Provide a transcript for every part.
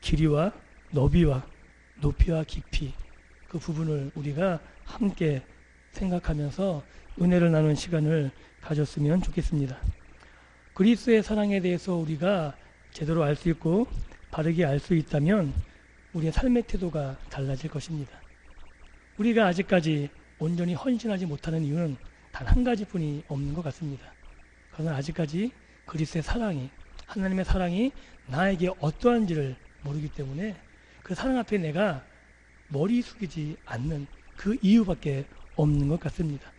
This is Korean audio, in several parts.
길이와 너비와 높이와 깊이 그 부분을 우리가 함께 생각하면서 은혜를 나누는 시간을 가졌으면 좋겠습니다. 그리스도의 사랑에 대해서 우리가 제대로 알 수 있고 바르게 알 수 있다면 우리의 삶의 태도가 달라질 것입니다. 우리가 아직까지 온전히 헌신하지 못하는 이유는 단 한 가지뿐이 없는 것 같습니다. 그러나 아직까지 그리스도의 사랑이, 하나님의 사랑이 나에게 어떠한지를 모르기 때문에 그 사랑 앞에 내가 머리 숙이지 않는 그 이유밖에 없는 것 같습니다.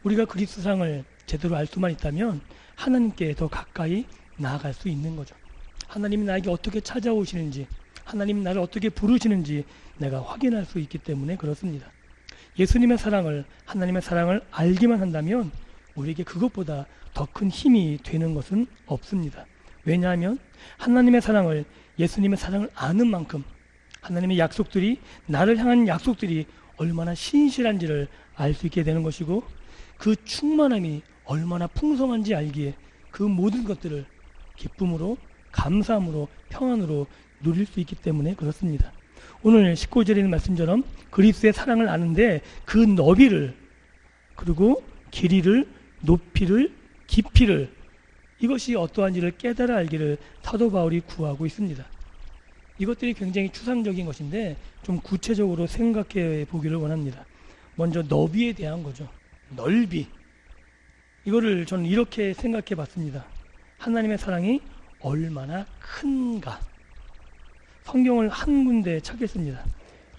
우리가 그리스도 사랑을 제대로 알 수만 있다면 하나님께 더 가까이 나아갈 수 있는 거죠. 하나님이 나에게 어떻게 찾아오시는지, 하나님이 나를 어떻게 부르시는지 내가 확인할 수 있기 때문에 그렇습니다. 예수님의 사랑을, 하나님의 사랑을 알기만 한다면 우리에게 그것보다 더 큰 힘이 되는 것은 없습니다. 왜냐하면 하나님의 사랑을, 예수님의 사랑을 아는 만큼 하나님의 약속들이, 나를 향한 약속들이 얼마나 신실한지를 알 수 있게 되는 것이고, 그 충만함이 얼마나 풍성한지 알기에 그 모든 것들을 기쁨으로, 감사함으로, 평안으로 누릴 수 있기 때문에 그렇습니다. 오늘 19절에 있는 말씀처럼 그리스도의 사랑을 아는데 그 너비를, 그리고 길이를, 높이를, 깊이를, 이것이 어떠한지를 깨달아 알기를 사도 바울이 구하고 있습니다. 이것들이 굉장히 추상적인 것인데 좀 구체적으로 생각해 보기를 원합니다. 먼저 너비에 대한 거죠. 넓이. 이거를 저는 이렇게 생각해 봤습니다. 하나님의 사랑이 얼마나 큰가. 성경을 한 군데 찾겠습니다.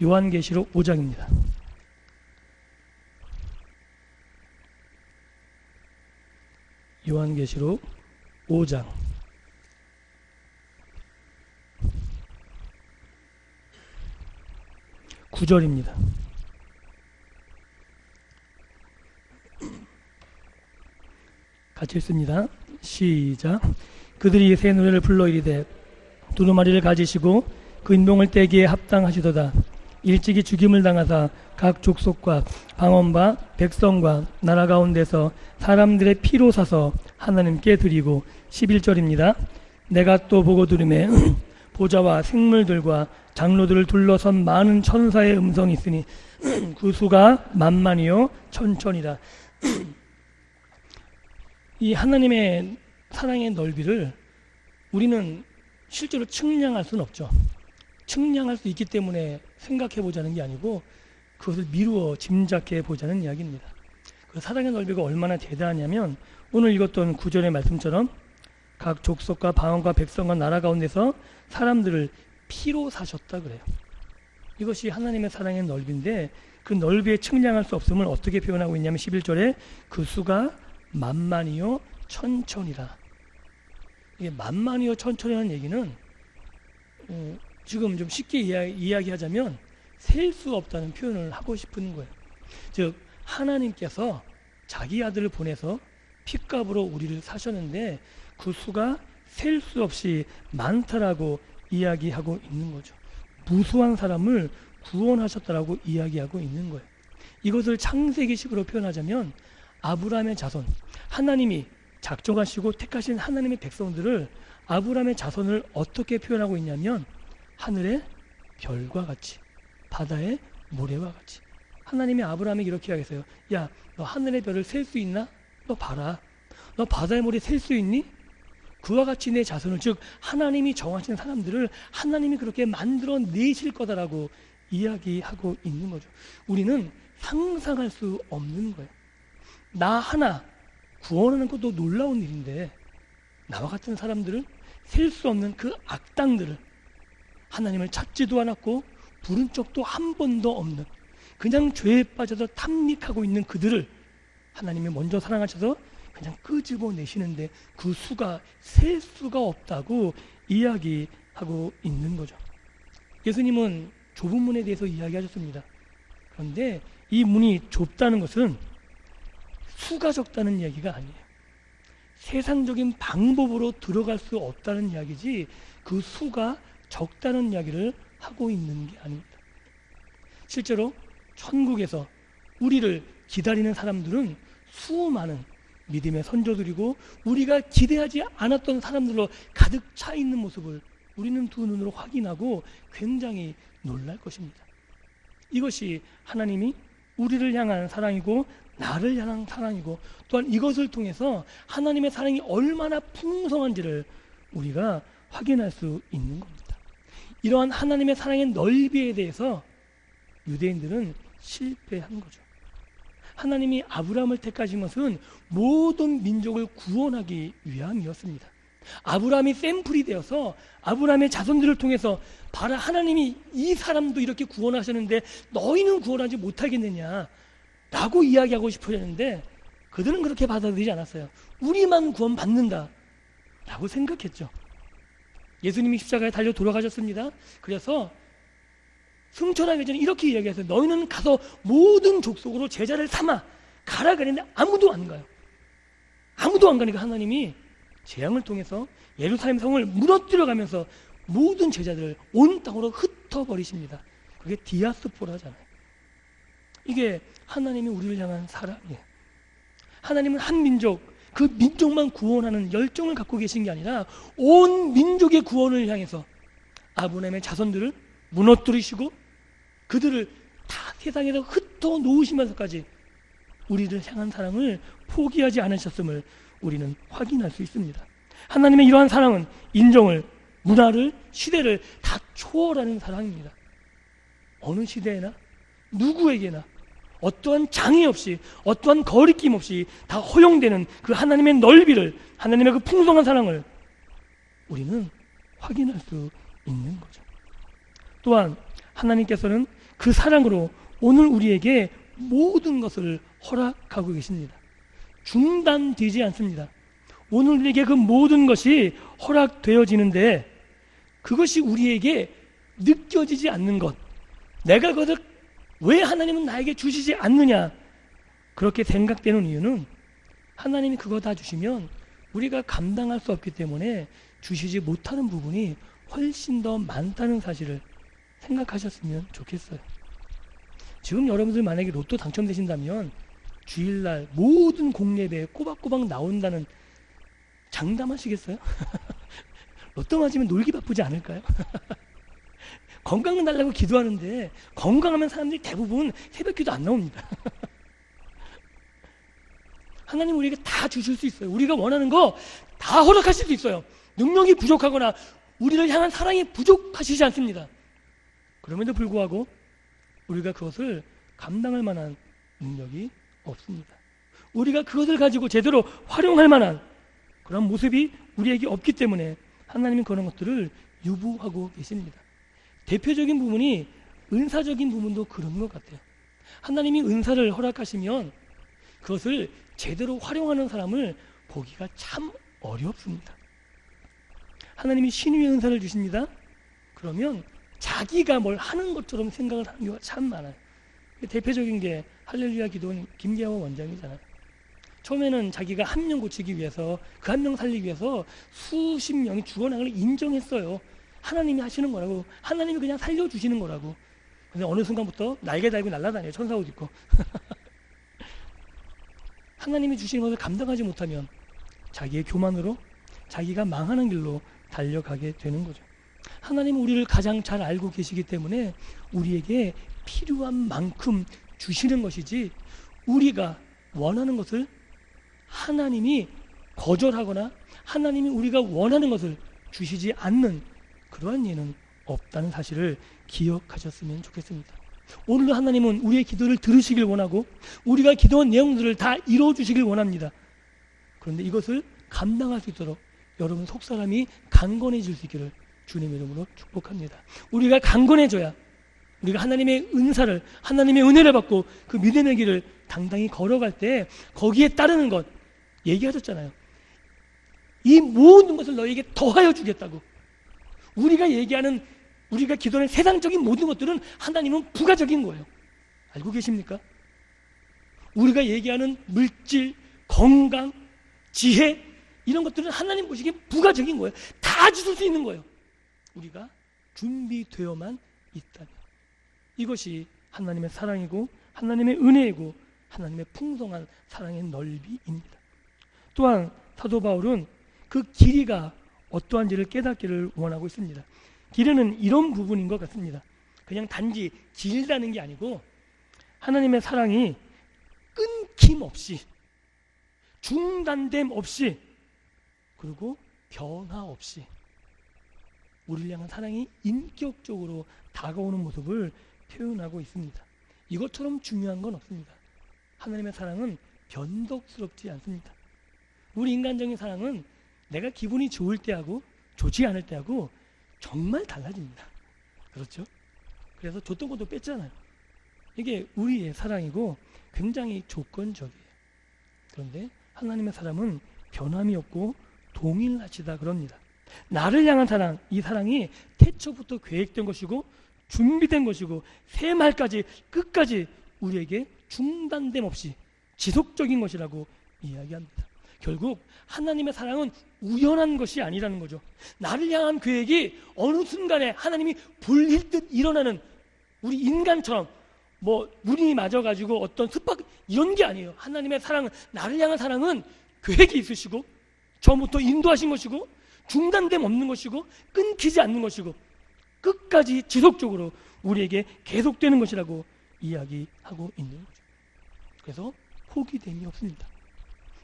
요한계시록 5장입니다. 요한계시록 5장 9절입니다. 같이 읽습니다. 시작. 그들이 새 노래를 불러 이르되 두루마리를 가지시고 그 인봉을 떼기에 합당하시도다. 일찍이 죽임을 당하사 각 족속과 방언과 백성과 나라 가운데서 사람들의 피로 사서 하나님께 드리고. 11절입니다. 내가 또 보고 들으매 보좌와 생물들과 장로들을 둘러선 많은 천사의 음성이 있으니 그 수가 만만이요 천천이라. 이 하나님의 사랑의 넓이를 우리는 실제로 측량할 수는 없죠. 측량할 수 있기 때문에 생각해 보자는 게 아니고 그것을 미루어 짐작해 보자는 이야기입니다. 그 사랑의 넓이가 얼마나 대단하냐면 오늘 읽었던 9절의 말씀처럼 각 족속과 방언과 백성과 나라 가운데서 사람들을 피로 사셨다 그래요. 이것이 하나님의 사랑의 넓이인데 그 넓이에 측량할 수 없음을 어떻게 표현하고 있냐면 11절에 그 수가 만만이요 천천이라. 이게 만만이요 천천이라는 얘기는 지금 좀 쉽게 이야기하자면 셀 수 없다는 표현을 하고 싶은 거예요. 즉 하나님께서 자기 아들을 보내서 핏값으로 우리를 사셨는데 그 수가 셀 수 없이 많다라고 이야기하고 있는 거죠. 무수한 사람을 구원하셨다라고 이야기하고 있는 거예요. 이것을 창세기식으로 표현하자면 아브라함의 자손, 하나님이 작정하시고 택하신 하나님의 백성들을, 아브라함의 자손을 어떻게 표현하고 있냐면 하늘의 별과 같이, 바다의 모래와 같이. 하나님이 아브라함에게 이렇게 이야기했어요. 야, 너 하늘의 별을 셀 수 있나? 너 봐라. 너 바다의 모래 셀 수 있니? 그와 같이 내 자손을, 즉 하나님이 정하신 사람들을 하나님이 그렇게 만들어 내실 거다라고 이야기하고 있는 거죠. 우리는 상상할 수 없는 거예요. 나 하나 구원하는 것도 놀라운 일인데 나와 같은 사람들을, 셀 수 없는 그 악당들을, 하나님을 찾지도 않았고 부른 적도 한 번도 없는 그냥 죄에 빠져서 탐닉하고 있는 그들을 하나님이 먼저 사랑하셔서 그냥 끄집어내시는데 그 수가 셀 수가 없다고 이야기하고 있는 거죠. 예수님은 좁은 문에 대해서 이야기하셨습니다. 그런데 이 문이 좁다는 것은 수가 적다는 이야기가 아니에요. 세상적인 방법으로 들어갈 수 없다는 이야기지 그 수가 적다는 이야기를 하고 있는 게 아닙니다. 실제로 천국에서 우리를 기다리는 사람들은 수많은 믿음의 선조들이고 우리가 기대하지 않았던 사람들로 가득 차 있는 모습을 우리는 두 눈으로 확인하고 굉장히 놀랄 것입니다. 이것이 하나님이 우리를 향한 사랑이고 나를 향한 사랑이고, 또한 이것을 통해서 하나님의 사랑이 얼마나 풍성한지를 우리가 확인할 수 있는 겁니다. 이러한 하나님의 사랑의 넓이에 대해서 유대인들은 실패한 거죠. 하나님이 아브라함을 택하신 것은 모든 민족을 구원하기 위함이었습니다. 아브라함이 샘플이 되어서 아브라함의 자손들을 통해서 봐라, 하나님이 이 사람도 이렇게 구원하셨는데 너희는 구원하지 못하겠느냐 라고 이야기하고 싶어졌는데, 그들은 그렇게 받아들이지 않았어요. 우리만 구원받는다 라고 생각했죠. 예수님이 십자가에 달려 돌아가셨습니다. 그래서 승천하기 전에 이렇게 이야기했어요. 너희는 가서 모든 족속으로 제자를 삼아 가라 그랬는데 아무도 안 가요. 아무도 안 가니까 하나님이 재앙을 통해서 예루살렘 성을 무너뜨려가면서 모든 제자들을 온 땅으로 흩어버리십니다. 그게 디아스포라잖아요. 이게 하나님이 우리를 향한 사랑이에요. 하나님은 한 민족, 그 민족만 구원하는 열정을 갖고 계신 게 아니라 온 민족의 구원을 향해서 아브라함의 자손들을 무너뜨리시고 그들을 다 세상에서 흩어 놓으시면서까지 우리를 향한 사랑을 포기하지 않으셨음을 우리는 확인할 수 있습니다. 하나님의 이러한 사랑은 인종을, 문화를, 시대를 다 초월하는 사랑입니다. 어느 시대에나 누구에게나 어떠한 장애 없이, 어떠한 거리낌 없이 다 허용되는 그 하나님의 넓이를, 하나님의 그 풍성한 사랑을 우리는 확인할 수 있는 거죠. 또한 하나님께서는 그 사랑으로 오늘 우리에게 모든 것을 허락하고 계십니다. 중단되지 않습니다. 오늘 우리에게 그 모든 것이 허락되어지는데 그것이 우리에게 느껴지지 않는 것, 내가 그것을 왜 하나님은 나에게 주시지 않느냐 그렇게 생각되는 이유는 하나님이 그거 다 주시면 우리가 감당할 수 없기 때문에 주시지 못하는 부분이 훨씬 더 많다는 사실을 생각하셨으면 좋겠어요. 지금 여러분들 만약에 로또 당첨되신다면 주일날 모든 공예배에 꼬박꼬박 나온다는 장담하시겠어요? 로또 맞으면 놀기 바쁘지 않을까요? 건강은 달라고 기도하는데 건강하면 사람들이 대부분 새벽기도 안 나옵니다. 하나님 우리에게 다 주실 수 있어요. 우리가 원하는 거 다 허락하실 수 있어요. 능력이 부족하거나 우리를 향한 사랑이 부족하시지 않습니다. 그럼에도 불구하고 우리가 그것을 감당할 만한 능력이 없습니다. 우리가 그것을 가지고 제대로 활용할 만한 그런 모습이 우리에게 없기 때문에 하나님은 그런 것들을 유보하고 계십니다. 대표적인 부분이 은사적인 부분도 그런 것 같아요. 하나님이 은사를 허락하시면 그것을 제대로 활용하는 사람을 보기가 참 어렵습니다. 하나님이 신유의 은사를 주십니다. 그러면 자기가 뭘 하는 것처럼 생각을 하는 경우가 참 많아요. 대표적인 게 할렐루야 기도원 김계호 원장이잖아요. 처음에는 자기가 한 명 고치기 위해서, 그 한 명 살리기 위해서 수십 명이 죽어나가는 걸 인정했어요. 하나님이 하시는 거라고, 하나님이 그냥 살려주시는 거라고. 근데 어느 순간부터 날개 달고 날아다녀요. 천사 옷 입고. 하나님이 주시는 것을 감당하지 못하면 자기의 교만으로 자기가 망하는 길로 달려가게 되는 거죠. 하나님은 우리를 가장 잘 알고 계시기 때문에 우리에게 필요한 만큼 주시는 것이지, 우리가 원하는 것을 하나님이 거절하거나 하나님이 우리가 원하는 것을 주시지 않는 그러한 예는 없다는 사실을 기억하셨으면 좋겠습니다. 오늘도 하나님은 우리의 기도를 들으시길 원하고 우리가 기도한 내용들을 다 이루어주시길 원합니다. 그런데 이것을 감당할 수 있도록 여러분 속사람이 강건해질 수 있기를 주님의 이름으로 축복합니다. 우리가 강건해져야 우리가 하나님의 은사를, 하나님의 은혜를 받고 그 믿음의 길을 당당히 걸어갈 때 거기에 따르는 것 얘기하셨잖아요. 이 모든 것을 너에게 더하여 주겠다고. 우리가 얘기하는, 우리가 기도하는 세상적인 모든 것들은 하나님은 부가적인 거예요. 알고 계십니까? 우리가 얘기하는 물질, 건강, 지혜 이런 것들은 하나님 보시기에 부가적인 거예요. 다 주실 수 있는 거예요. 우리가 준비되어만 있다면. 이것이 하나님의 사랑이고 하나님의 은혜이고 하나님의 풍성한 사랑의 넓이입니다. 또한 사도 바울은 그 길이가 어떠한지를 깨닫기를 원하고 있습니다. 기르는 이런 부분인 것 같습니다. 그냥 단지 길다는 게 아니고 하나님의 사랑이 끊김없이, 중단됨 없이, 그리고 변화 없이 우리를 향한 사랑이 인격적으로 다가오는 모습을 표현하고 있습니다. 이것처럼 중요한 건 없습니다. 하나님의 사랑은 변덕스럽지 않습니다. 우리 인간적인 사랑은 내가 기분이 좋을 때하고 좋지 않을 때하고 정말 달라집니다. 그렇죠? 그래서 줬던 것도 뺐잖아요. 이게 우리의 사랑이고 굉장히 조건적이에요. 그런데 하나님의 사랑은 변함이 없고 동일하시다 그럽니다. 나를 향한 사랑, 이 사랑이 태초부터 계획된 것이고 준비된 것이고 새말까지 끝까지 우리에게 중단됨 없이 지속적인 것이라고 이야기합니다. 결국 하나님의 사랑은 우연한 것이 아니라는 거죠. 나를 향한 계획이 어느 순간에 하나님이 불일듯 일어나는, 우리 인간처럼 물이 맞아가지고 어떤 습박 이런 게 아니에요. 하나님의 사랑은, 나를 향한 사랑은 계획이 있으시고 처음부터 인도하신 것이고 중단됨 없는 것이고 끊기지 않는 것이고 끝까지 지속적으로 우리에게 계속되는 것이라고 이야기하고 있는 거죠. 그래서 포기됨이 없습니다.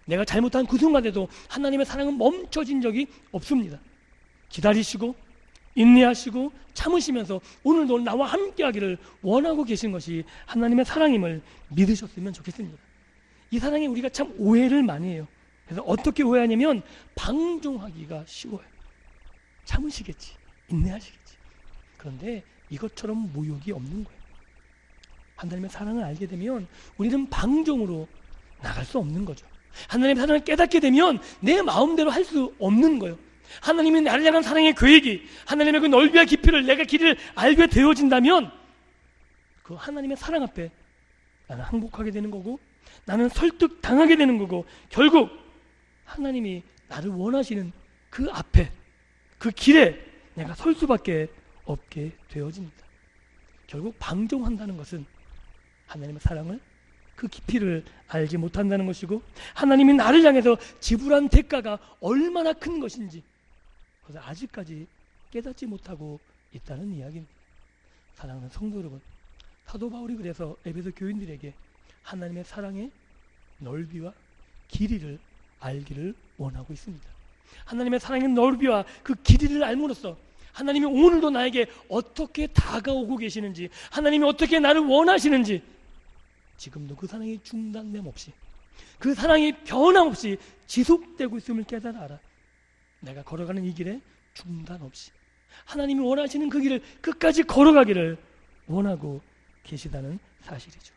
내가 잘못한 그 순간에도 하나님의 사랑은 멈춰진 적이 없습니다. 기다리시고 인내하시고 참으시면서 오늘도 나와 함께하기를 원하고 계신 것이 하나님의 사랑임을 믿으셨으면 좋겠습니다. 이 사랑에 우리가 참 오해를 많이 해요. 그래서 어떻게 오해하냐면 방종하기가 쉬워요. 참으시겠지, 인내하시겠지. 그런데 이것처럼 모욕이 없는 거예요. 하나님의 사랑을 알게 되면 우리는 방종으로 나갈 수 없는 거죠. 하나님의 사랑을 깨닫게 되면 내 마음대로 할 수 없는 거예요. 하나님이 나를 향한 사랑의 계획이, 하나님의 그 넓이와 깊이를, 내가 길이를 알게 되어진다면 그 하나님의 사랑 앞에 나는 항복하게 되는 거고 나는 설득당하게 되는 거고 결국 하나님이 나를 원하시는 그 앞에, 그 길에 내가 설 수밖에 없게 되어집니다. 결국 방종한다는 것은 하나님의 사랑을, 그 깊이를 알지 못한다는 것이고 하나님이 나를 향해서 지불한 대가가 얼마나 큰 것인지 그것을 아직까지 깨닫지 못하고 있다는 이야기입니다. 사랑하는 성도 여러분, 사도 바울이 그래서 에베소 교인들에게 하나님의 사랑의 넓이와 길이를 알기를 원하고 있습니다. 하나님의 사랑의 넓이와 그 길이를 알므로써 하나님이 오늘도 나에게 어떻게 다가오고 계시는지, 하나님이 어떻게 나를 원하시는지, 지금도 그 사랑이 중단됨 없이, 그 사랑이 변함없이 지속되고 있음을 깨달아 알아. 내가 걸어가는 이 길에 중단 없이 하나님이 원하시는 그 길을 끝까지 걸어가기를 원하고 계시다는 사실이죠.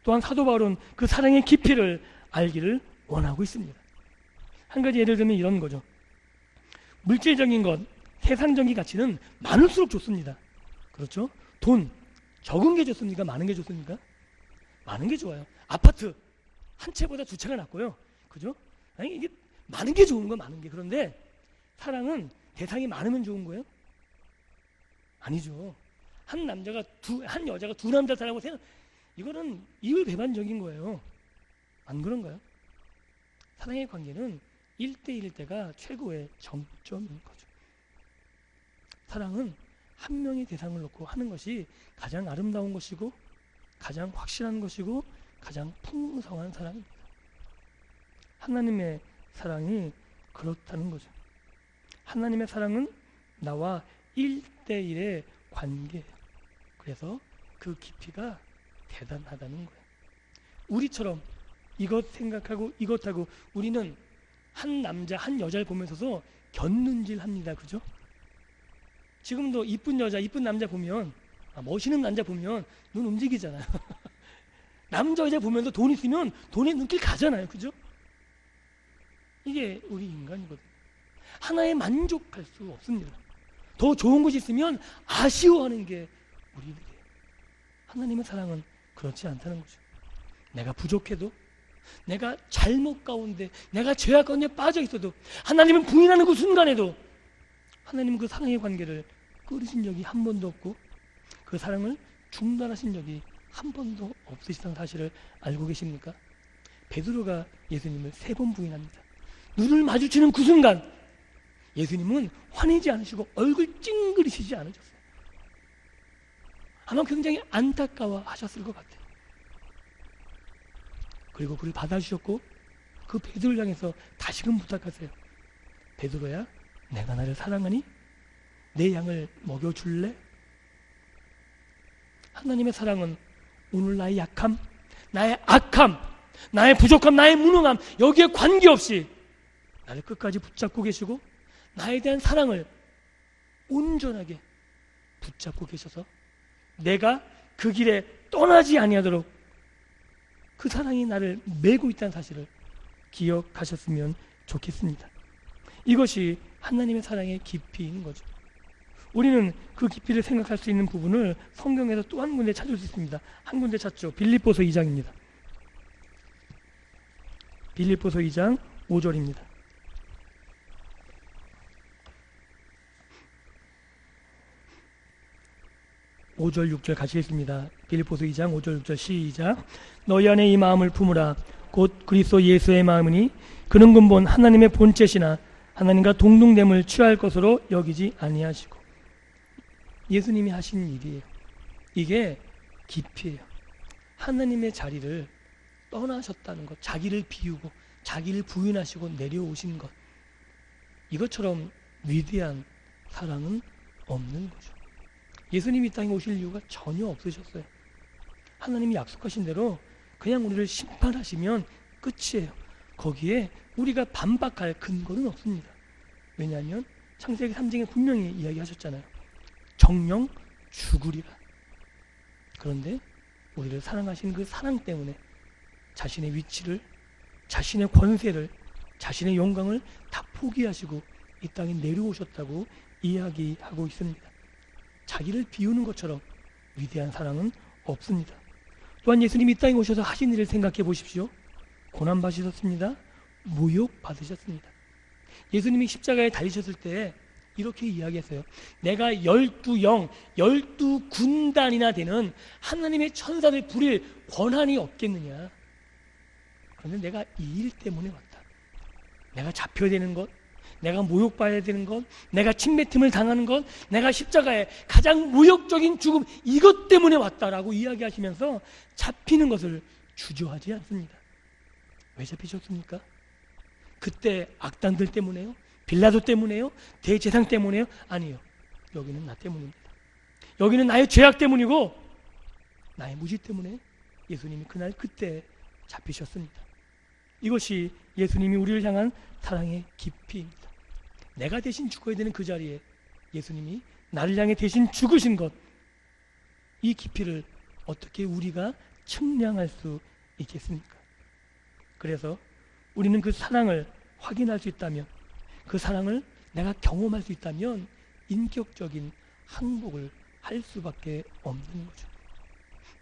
또한 사도 바울은 그 사랑의 깊이를 알기를 원하고 있습니다. 한 가지 예를 들면 이런 거죠. 물질적인 것, 세상적인 가치는 많을수록 좋습니다. 그렇죠? 돈, 적은 게 좋습니까? 많은 게 좋습니까? 많은 게 좋아요. 아파트 한 채보다 두 채가 낫고요. 그죠? 아니, 이게 많은 게 좋은 거, 많은 게. 그런데 사랑은 대상이 많으면 좋은 거예요? 아니죠. 한 여자가 두 남자 사랑하고 이거는 이율배반적인 거예요. 안 그런가요? 사랑의 관계는 1대1일 때가 최고의 정점인 거죠. 사랑은 한 명의 대상을 놓고 하는 것이 가장 아름다운 것이고 가장 확실한 것이고 가장 풍성한 사랑입니다. 하나님의 사랑이 그렇다는 거죠. 하나님의 사랑은 나와 1대1의 관계예요. 그래서 그 깊이가 대단하다는 거예요. 우리처럼 이것 생각하고 이것하고 우리는 한 남자 한 여자를 보면서도 곁눈질합니다. 그죠? 지금도 이쁜 여자 이쁜 남자 보면, 멋있는 남자 보면 눈 움직이잖아요. 남자 여자 보면서 돈 있으면 돈에 눈길 가잖아요. 그죠? 이게 우리 인간이거든요. 하나에 만족할 수 없습니다. 더 좋은 것이 있으면 아쉬워하는 게 우리들이에요. 하나님의 사랑은 그렇지 않다는 거죠. 내가 부족해도, 내가 잘못 가운데, 내가 죄악 가운데 빠져 있어도, 하나님은 부인하는 그 순간에도 하나님은 그 사랑의 관계를 끊으신 적이 한 번도 없고 그 사랑을 중단하신 적이 한 번도 없으시다는 사실을 알고 계십니까? 베드로가 예수님을 3번 부인합니다. 눈을 마주치는 그 순간 예수님은 화내지 않으시고 얼굴 찡그리시지 않으셨어요. 아마 굉장히 안타까워하셨을 것 같아요. 그리고 그를 받아주셨고 그 베드로를 향해서 다시금 부탁하세요. 베드로야, 내가 나를 사랑하니? 내 양을 먹여줄래? 하나님의 사랑은 오늘 나의 약함, 나의 악함, 나의 부족함, 나의 무능함 여기에 관계없이 나를 끝까지 붙잡고 계시고 나에 대한 사랑을 온전하게 붙잡고 계셔서 내가 그 길에 떠나지 아니하도록 그 사랑이 나를 메고 있다는 사실을 기억하셨으면 좋겠습니다. 이것이 하나님의 사랑의 깊이인 거죠. 우리는 그 깊이를 생각할 수 있는 부분을 성경에서 또 한 군데 찾을 수 있습니다. 한 군데 찾죠. 빌립보서 2장입니다. 빌립보서 2장 5절입니다. 5절 6절 같이 읽습니다. 빌립보서 2장 5절 6절 시작. 너희 안에 이 마음을 품으라. 곧 그리스도 예수의 마음이니 그는 근본 하나님의 본체시나 하나님과 동등됨을 취할 것으로 여기지 아니하시고. 예수님이 하신 일이에요. 이게 깊이에요. 하나님의 자리를 떠나셨다는 것, 자기를 비우고 자기를 부인하시고 내려오신 것, 이것처럼 위대한 사랑은 없는 거죠. 예수님이 이 땅에 오실 이유가 전혀 없으셨어요. 하나님이 약속하신 대로 그냥 우리를 심판하시면 끝이에요. 거기에 우리가 반박할 근거는 없습니다. 왜냐하면 창세기 3장에 분명히 이야기하셨잖아요. 정령 죽으리라. 그런데 우리를 사랑하신 그 사랑 때문에 자신의 위치를, 자신의 권세를, 자신의 영광을 다 포기하시고 이 땅에 내려오셨다고 이야기하고 있습니다. 자기를 비우는 것처럼 위대한 사랑은 없습니다. 또한 예수님이 이 땅에 오셔서 하신 일을 생각해 보십시오. 고난 받으셨습니다. 모욕 받으셨습니다. 예수님이 십자가에 달리셨을 때 이렇게 이야기했어요. 내가 12영, 12군단이나 되는 하나님의 천사를 부릴 권한이 없겠느냐. 그런데 내가 이 일 때문에 왔다. 내가 잡혀야 되는 것, 내가 모욕받아야 되는 것, 내가 침뱉음을 당하는 것, 내가 십자가에 가장 모욕적인 죽음, 이것 때문에 왔다라고 이야기하시면서 잡히는 것을 주저하지 않습니다. 왜 잡히셨습니까? 그때 악단들 때문에요? 빌라도 때문에요? 대제사장 때문에요? 아니요. 여기는 나 때문입니다. 여기는 나의 죄악 때문이고 나의 무지 때문에 예수님이 그날 그때 잡히셨습니다. 이것이 예수님이 우리를 향한 사랑의 깊이입니다. 내가 대신 죽어야 되는 그 자리에 예수님이 나를 향해 대신 죽으신 것, 이 깊이를 어떻게 우리가 측량할 수 있겠습니까? 그래서 우리는 그 사랑을 확인할 수 있다면, 그 사랑을 내가 경험할 수 있다면 인격적인 항복을 할 수밖에 없는 거죠.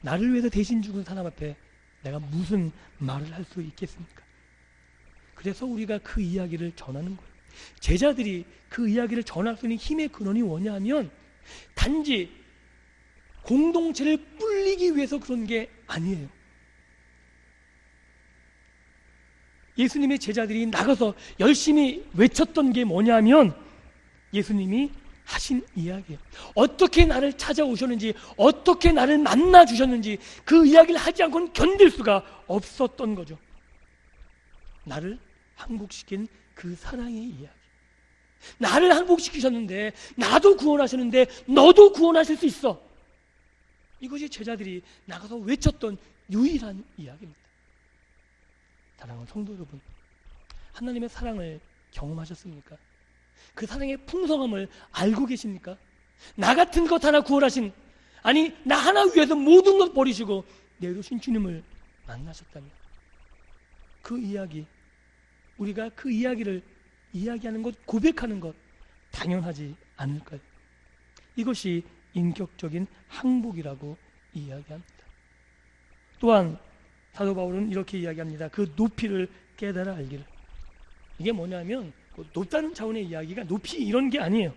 나를 위해서 대신 죽은 사람 앞에 내가 무슨 말을 할 수 있겠습니까? 그래서 우리가 그 이야기를 전하는 거예요. 제자들이 그 이야기를 전할 수 있는 힘의 근원이 뭐냐면 단지 공동체를 불리기 위해서 그런 게 아니에요. 예수님의 제자들이 나가서 열심히 외쳤던 게 뭐냐면 예수님이 하신 이야기예요. 어떻게 나를 찾아오셨는지, 어떻게 나를 만나 주셨는지 그 이야기를 하지 않고는 견딜 수가 없었던 거죠. 나를 항복시킨 그 사랑의 이야기. 나를 항복시키셨는데 나도 구원하셨는데 너도 구원하실 수 있어. 이것이 제자들이 나가서 외쳤던 유일한 이야기입니다. 사랑하는 성도 여러분, 하나님의 사랑을 경험하셨습니까? 그 사랑의 풍성함을 알고 계십니까? 나 같은 것 하나 구원하신, 아니 나 하나 위해서 모든 것 버리시고 내려오신 주님을 만나셨다면 그 이야기, 우리가 그 이야기를 이야기하는 것, 고백하는 것 당연하지 않을까요? 이것이 인격적인 항복이라고 이야기합니다. 또한 사도 바울은 이렇게 이야기합니다. 그 높이를 깨달아 알기를. 이게 뭐냐면 높다는 차원의 이야기가 높이 이런 게 아니에요.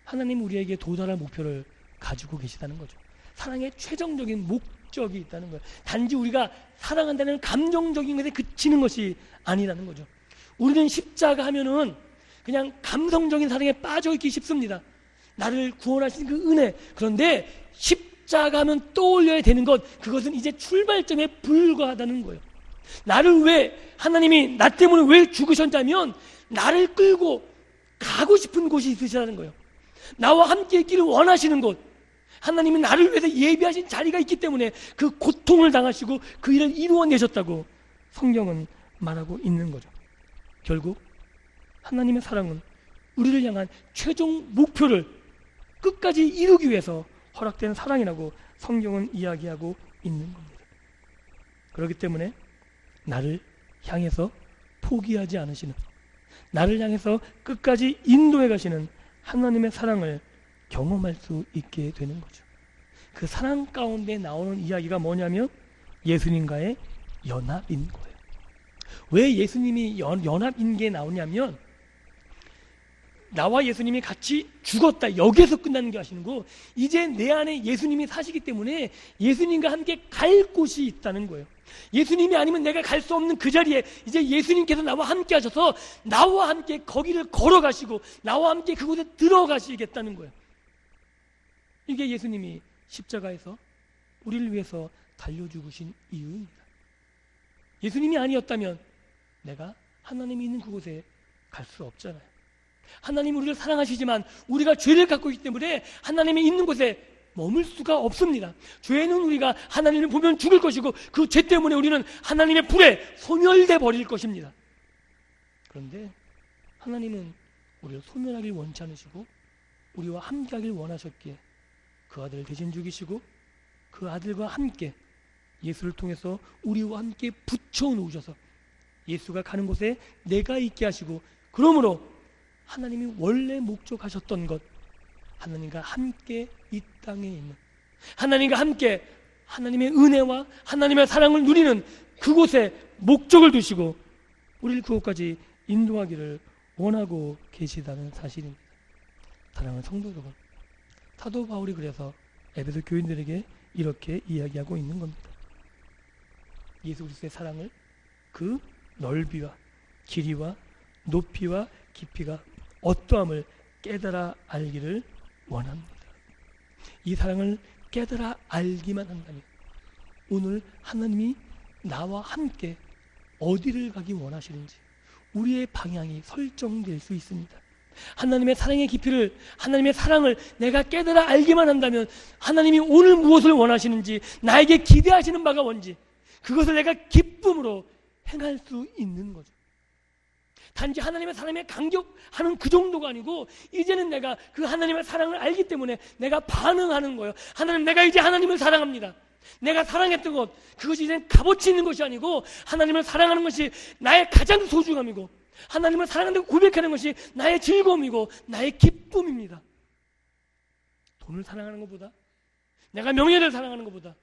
하나님 우리에게 도달할 목표를 가지고 계시다는 거죠. 사랑의 최종적인 목적이 있다는 거예요. 단지 우리가 사랑한다는 감정적인 것에 그치는 것이 아니라는 거죠. 우리는 십자가 하면은 그냥 감성적인 사랑에 빠져 있기 쉽습니다. 나를 구원하신 그 은혜. 그런데 십자가면 떠올려야 되는 것, 그것은 이제 출발점에 불과하다는 거예요. 나를 왜, 하나님이 나 때문에 왜 죽으셨냐면 나를 끌고 가고 싶은 곳이 있으시다는 거예요. 나와 함께 있기를 원하시는 곳, 하나님이 나를 위해서 예비하신 자리가 있기 때문에 그 고통을 당하시고 그 일을 이루어내셨다고 성경은 말하고 있는 거죠. 결국 하나님의 사랑은 우리를 향한 최종 목표를 끝까지 이루기 위해서 허락된 사랑이라고 성경은 이야기하고 있는 겁니다. 그렇기 때문에 나를 향해서 포기하지 않으시는, 나를 향해서 끝까지 인도해 가시는 하나님의 사랑을 경험할 수 있게 되는 거죠. 그 사랑 가운데 나오는 이야기가 뭐냐면 예수님과의 연합인 거예요. 왜 예수님이 연합인 게 나오냐면, 나와 예수님이 같이 죽었다, 여기에서 끝나는 게 아니고 이제 내 안에 예수님이 사시기 때문에 예수님과 함께 갈 곳이 있다는 거예요. 예수님이 아니면 내가 갈 수 없는 그 자리에 이제 예수님께서 나와 함께 하셔서 나와 함께 거기를 걸어가시고 나와 함께 그곳에 들어가시겠다는 거예요. 이게 예수님이 십자가에서 우리를 위해서 달려 죽으신 이유입니다. 예수님이 아니었다면 내가 하나님이 있는 그곳에 갈 수 없잖아요. 하나님이 우리를 사랑하시지만 우리가 죄를 갖고 있기 때문에 하나님이 있는 곳에 머물 수가 없습니다. 죄는 우리가 하나님을 보면 죽을 것이고 그 죄 때문에 우리는 하나님의 불에 소멸돼 버릴 것입니다. 그런데 하나님은 우리를 소멸하길 원치 않으시고 우리와 함께하길 원하셨기에 그 아들을 대신 죽이시고 그 아들과 함께 예수를 통해서 우리와 함께 붙여 놓으셔서 예수가 가는 곳에 내가 있게 하시고, 그러므로 하나님이 원래 목적하셨던 것, 하나님과 함께 이 땅에 있는, 하나님과 함께 하나님의 은혜와 하나님의 사랑을 누리는 그곳에 목적을 두시고 우리를 그곳까지 인도하기를 원하고 계시다는 사실입니다. 사랑하는 성도 여러분, 사도 바울이 그래서 에베소 교인들에게 이렇게 이야기하고 있는 겁니다. 예수 그리스도의 사랑을, 그 넓이와 길이와 높이와 깊이가 어떠함을 깨달아 알기를 원합니다. 이 사랑을 깨달아 알기만 한다면 오늘 하나님이 나와 함께 어디를 가기 원하시는지 우리의 방향이 설정될 수 있습니다. 하나님의 사랑의 깊이를, 하나님의 사랑을 내가 깨달아 알기만 한다면 하나님이 오늘 무엇을 원하시는지, 나에게 기대하시는 바가 뭔지 그것을 내가 기쁨으로 행할 수 있는 거죠. 단지 하나님의 사랑에 감격하는 그 정도가 아니고 이제는 내가 그 하나님의 사랑을 알기 때문에 내가 반응하는 거예요. 하나님, 내가 이제 하나님을 사랑합니다. 내가 사랑했던 것, 그것이 이제 값어치 있는 것이 아니고 하나님을 사랑하는 것이 나의 가장 소중함이고 하나님을 사랑한다고 고백하는 것이 나의 즐거움이고 나의 기쁨입니다. 돈을 사랑하는 것보다, 내가 명예를 사랑하는 것보다,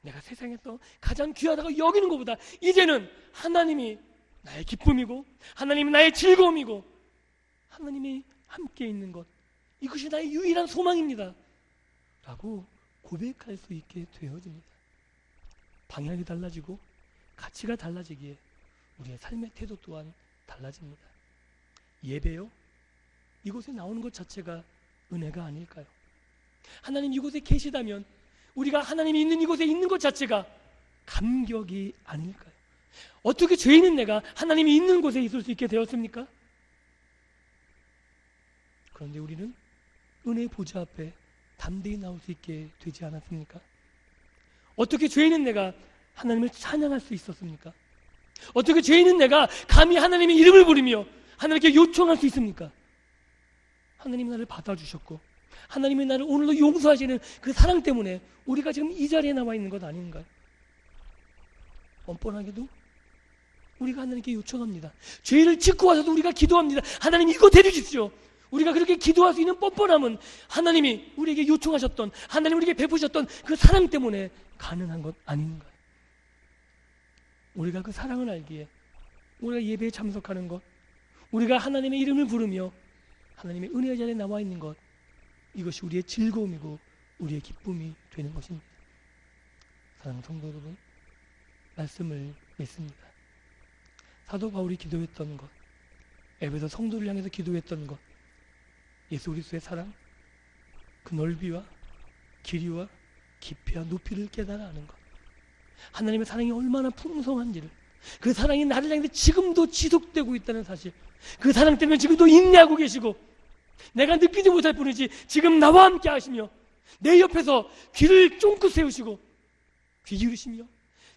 내가 세상에서 가장 귀하다고 여기는 것보다 이제는 하나님이 나의 기쁨이고 하나님이 나의 즐거움이고 하나님이 함께 있는 것, 이것이 나의 유일한 소망입니다 라고 고백할 수 있게 되어집니다. 방향이 달라지고 가치가 달라지기에 우리의 삶의 태도 또한 달라집니다. 예배요? 이곳에 나오는 것 자체가 은혜가 아닐까요? 하나님 이곳에 계시다면 우리가 하나님이 있는 이곳에 있는 것 자체가 감격이 아닐까요? 어떻게 죄 있는 내가 하나님이 있는 곳에 있을 수 있게 되었습니까? 그런데 우리는 은혜의 보좌 앞에 담대히 나올 수 있게 되지 않았습니까? 어떻게 죄 있는 내가 하나님을 찬양할 수 있었습니까? 어떻게 죄 있는 내가 감히 하나님의 이름을 부르며 하나님께 요청할 수 있습니까? 하나님이 나를 받아주셨고 하나님이 나를 오늘도 용서하시는 그 사랑 때문에 우리가 지금 이 자리에 나와 있는 것 아닌가요? 뻔뻔하게도 우리가 하나님께 요청합니다. 죄를 짓고 와서도 우리가 기도합니다. 하나님 이거 해주십시오. 우리가 그렇게 기도할 수 있는 뻔뻔함은 하나님이 우리에게 요청하셨던, 하나님 우리에게 베푸셨던 그 사랑 때문에 가능한 것 아닌가요? 우리가 그 사랑을 알기에 우리가 예배에 참석하는 것, 우리가 하나님의 이름을 부르며 하나님의 은혜의 자리에 나와 있는 것, 이것이 우리의 즐거움이고 우리의 기쁨이 되는 것입니다. 사랑하는 성도 여러분, 말씀을 맺습니다. 사도 바울이 기도했던 것, 에베소 성도를 향해서 기도했던 것, 예수 그리스도의 사랑, 그 넓이와 길이와 깊이와 높이를 깨달아 아는 것, 하나님의 사랑이 얼마나 풍성한지를, 그 사랑이 나를 향해서 지금도 지속되고 있다는 사실, 그 사랑 때문에 지금도 인내하고 계시고 내가 느끼지 못할 뿐이지 지금 나와 함께 하시며 내 옆에서 귀를 쫑긋 세우시고 귀 기울이시며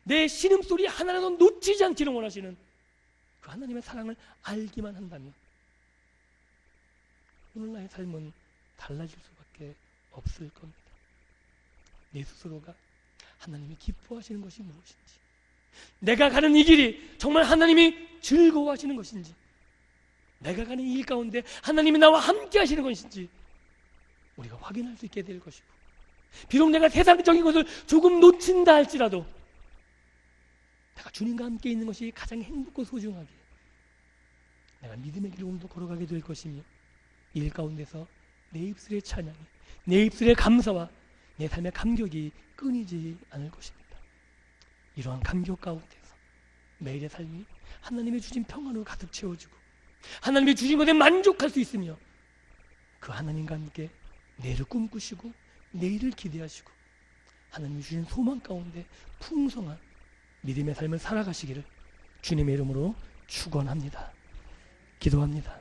내 신음소리 하나라도 놓치지 않기를 원하시는 그 하나님의 사랑을 알기만 한다면 오늘 나의 삶은 달라질 수밖에 없을 겁니다. 내 스스로가 하나님이 기뻐하시는 것이 무엇인지, 내가 가는 이 길이 정말 하나님이 즐거워하시는 것인지, 내가 가는 이 길 가운데 하나님이 나와 함께 하시는 것인지 우리가 확인할 수 있게 될 것이고, 비록 내가 세상적인 것을 조금 놓친다 할지라도 내가 주님과 함께 있는 것이 가장 행복하고 소중하게 내가 믿음의 길을 오늘도 걸어가게 될 것이며, 이 일 가운데서 내 입술의 찬양이, 내 입술의 감사와 내 삶의 감격이 끊이지 않을 것입니다. 이러한 감격 가운데서 매일의 삶이 하나님의 주신 평안으로 가득 채워지고 하나님의 주신 것에 만족할 수 있으며, 그 하나님과 함께 내일을 꿈꾸시고 내일을 기대하시고 하나님이 주신 소망 가운데 풍성한 믿음의 삶을 살아가시기를 주님의 이름으로 축원합니다. 기도합니다.